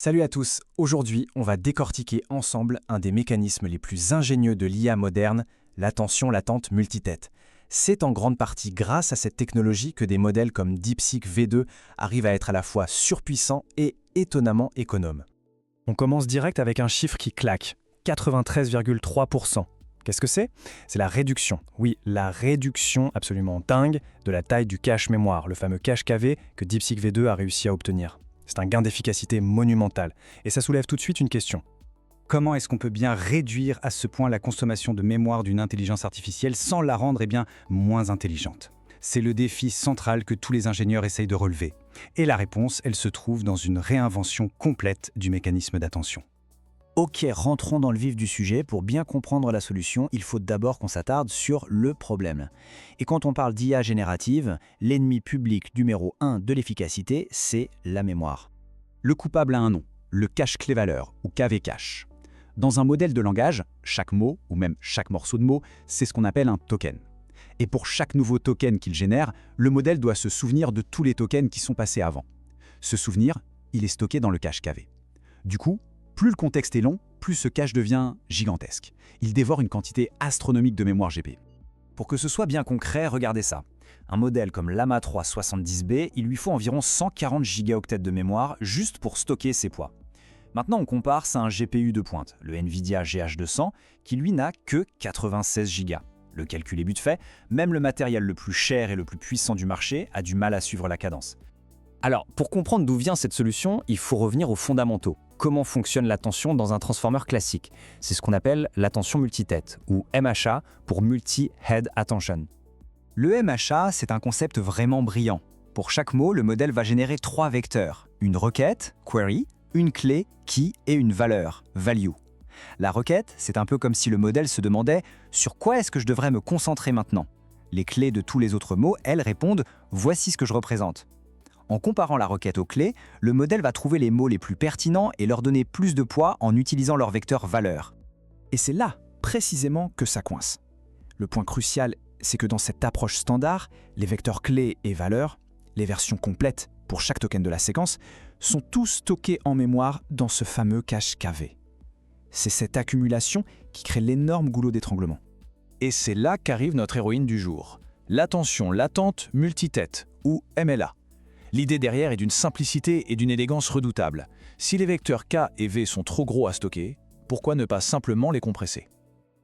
Salut à tous, aujourd'hui on va décortiquer ensemble un des mécanismes les plus ingénieux de l'IA moderne, l'attention latente multitête. C'est en grande partie grâce à cette technologie que des modèles comme DeepSeek V2 arrivent à être à la fois surpuissants et étonnamment économes. On commence direct avec un chiffre qui claque, 93,3%. Qu'est-ce que c'est? C'est la réduction. Oui, la réduction absolument dingue de la taille du cache mémoire, le fameux cache KV que DeepSeek V2 a réussi à obtenir. C'est un gain d'efficacité monumental. Et ça soulève tout de suite une question. Comment est-ce qu'on peut bien réduire à ce point la consommation de mémoire d'une intelligence artificielle sans la rendre moins intelligente? C'est le défi central que tous les ingénieurs essayent de relever. Et la réponse, elle se trouve dans une réinvention complète du mécanisme d'attention. Ok, rentrons dans le vif du sujet. Pour bien comprendre la solution, il faut d'abord qu'on s'attarde sur le problème. Et quand on parle d'IA générative, l'ennemi public numéro 1 de l'efficacité, c'est la mémoire. Le coupable a un nom, le cache-clé-valeur, ou KV-cache. Dans un modèle de langage, chaque mot, ou même chaque morceau de mot, c'est ce qu'on appelle un token. Et pour chaque nouveau token qu'il génère, le modèle doit se souvenir de tous les tokens qui sont passés avant. Ce souvenir, il est stocké dans le cache KV. Du coup, plus le contexte est long, plus ce cache devient gigantesque. Il dévore une quantité astronomique de mémoire GP. Pour que ce soit bien concret, regardez ça. Un modèle comme Llama 3 70B, il lui faut environ 140 gigaoctets de mémoire juste pour stocker ses poids. Maintenant, on compare ça à un GPU de pointe, le Nvidia GH200, qui lui n'a que 96 Go. Le calcul est but fait, même le matériel le plus cher et le plus puissant du marché a du mal à suivre la cadence. Alors, pour comprendre d'où vient cette solution, il faut revenir aux fondamentaux. Comment fonctionne l'attention dans un transformer classique? C'est ce qu'on appelle l'attention multitête, ou MHA pour Multi-Head Attention. Le MHA, c'est un concept vraiment brillant. Pour chaque mot, le modèle va générer 3 vecteurs. Une requête, query, une clé, key, et une valeur, value. La requête, c'est un peu comme si le modèle se demandait « sur quoi est-ce que je devrais me concentrer maintenant ?» Les clés de tous les autres mots, elles répondent « voici ce que je représente ». En comparant la requête aux clés, le modèle va trouver les mots les plus pertinents et leur donner plus de poids en utilisant leur vecteur valeur. Et c'est là, précisément, que ça coince. Le point crucial, c'est que dans cette approche standard, les vecteurs clés et valeurs, les versions complètes pour chaque token de la séquence, sont tous stockés en mémoire dans ce fameux cache KV. C'est cette accumulation qui crée l'énorme goulot d'étranglement. Et c'est là qu'arrive notre héroïne du jour, l'attention latente multitête, ou MLA. L'idée derrière est d'une simplicité et d'une élégance redoutables. Si les vecteurs K et V sont trop gros à stocker, pourquoi ne pas simplement les compresser?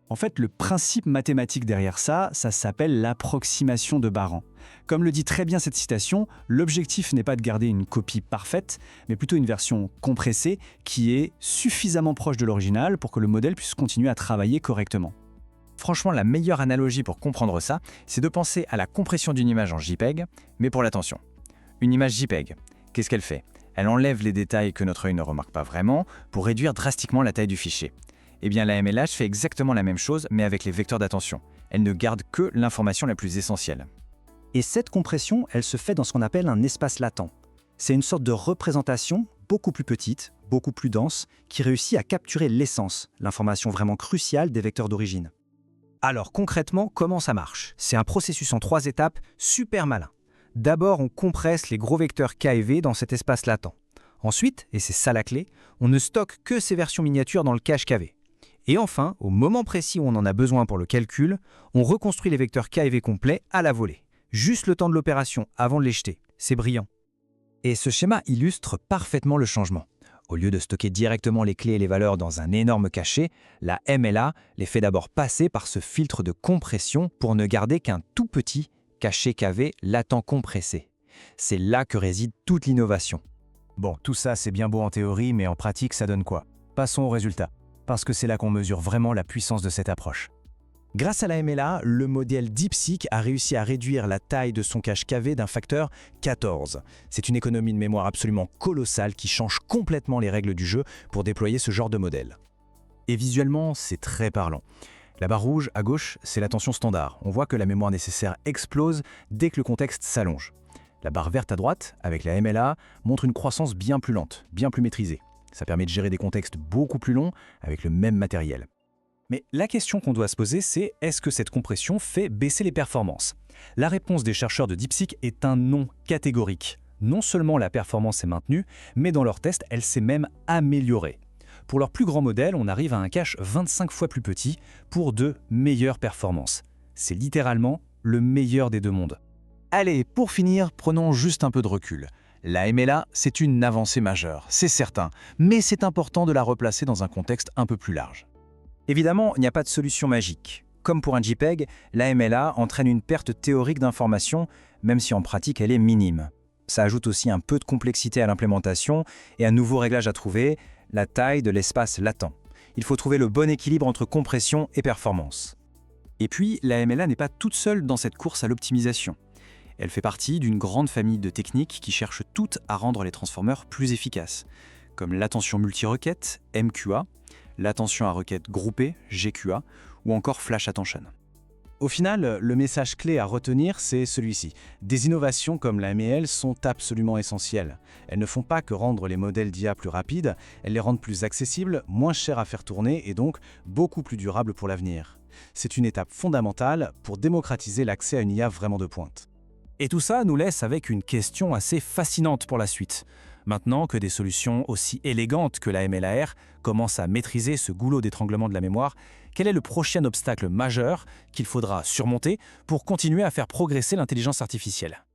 En fait, le principe mathématique derrière ça s'appelle l'approximation de Baran. Comme le dit très bien cette citation, l'objectif n'est pas de garder une copie parfaite, mais plutôt une version compressée qui est suffisamment proche de l'original pour que le modèle puisse continuer à travailler correctement. Franchement, la meilleure analogie pour comprendre ça, c'est de penser à la compression d'une image en JPEG, mais pour l'attention. Une image JPEG, qu'est-ce qu'elle fait? Elle enlève les détails que notre œil ne remarque pas vraiment pour réduire drastiquement la taille du fichier. Eh bien, la MLH fait exactement la même chose, mais avec les vecteurs d'attention. Elle ne garde que l'information la plus essentielle. Et cette compression, elle se fait dans ce qu'on appelle un espace latent. C'est une sorte de représentation beaucoup plus petite, beaucoup plus dense, qui réussit à capturer l'essence, l'information vraiment cruciale des vecteurs d'origine. Alors concrètement, comment ça marche? C'est un processus en 3 étapes super malin. D'abord, on compresse les gros vecteurs K et V dans cet espace latent. Ensuite, et c'est ça la clé, on ne stocke que ces versions miniatures dans le cache KV. Et enfin, au moment précis où on en a besoin pour le calcul, on reconstruit les vecteurs K et V complets à la volée. Juste le temps de l'opération avant de les jeter. C'est brillant. Et ce schéma illustre parfaitement le changement. Au lieu de stocker directement les clés et les valeurs dans un énorme cachet, la MLA les fait d'abord passer par ce filtre de compression pour ne garder qu'un tout petit caché KV latent compressé. C'est là que réside toute l'innovation. Bon, tout ça c'est bien beau en théorie, mais en pratique ça donne quoi? Passons au résultat, parce que c'est là qu'on mesure vraiment la puissance de cette approche. Grâce à la MLA, le modèle DeepSeek a réussi à réduire la taille de son cache KV d'un facteur 14. C'est une économie de mémoire absolument colossale qui change complètement les règles du jeu pour déployer ce genre de modèle. Et visuellement, c'est très parlant. La barre rouge à gauche, c'est l'attention standard. On voit que la mémoire nécessaire explose dès que le contexte s'allonge. La barre verte à droite, avec la MLA, montre une croissance bien plus lente, bien plus maîtrisée. Ça permet de gérer des contextes beaucoup plus longs avec le même matériel. Mais la question qu'on doit se poser, c'est est-ce que cette compression fait baisser les performances? La réponse des chercheurs de DeepSeek est un non catégorique. Non seulement la performance est maintenue, mais dans leurs tests, elle s'est même améliorée. Pour leur plus grand modèle, on arrive à un cache 25 fois plus petit pour de meilleures performances. C'est littéralement le meilleur des deux mondes. Allez, pour finir, prenons juste un peu de recul. La MLA, c'est une avancée majeure, c'est certain, mais c'est important de la replacer dans un contexte un peu plus large. Évidemment, il n'y a pas de solution magique. Comme pour un JPEG, la MLA entraîne une perte théorique d'informations, même si en pratique elle est minime. Ça ajoute aussi un peu de complexité à l'implémentation et un nouveau réglage à trouver, la taille de l'espace latent. Il faut trouver le bon équilibre entre compression et performance. Et puis, la MLA n'est pas toute seule dans cette course à l'optimisation. Elle fait partie d'une grande famille de techniques qui cherchent toutes à rendre les transformers plus efficaces, comme l'attention multi-requête, MQA, l'attention à requête groupée, GQA, ou encore Flash Attention. Au final, le message clé à retenir, c'est celui-ci. Des innovations comme la MEL sont absolument essentielles. Elles ne font pas que rendre les modèles d'IA plus rapides, elles les rendent plus accessibles, moins chers à faire tourner et donc beaucoup plus durables pour l'avenir. C'est une étape fondamentale pour démocratiser l'accès à une IA vraiment de pointe. Et tout ça nous laisse avec une question assez fascinante pour la suite. Maintenant que des solutions aussi élégantes que la MLAR commencent à maîtriser ce goulot d'étranglement de la mémoire, quel est le prochain obstacle majeur qu'il faudra surmonter pour continuer à faire progresser l'intelligence artificielle ?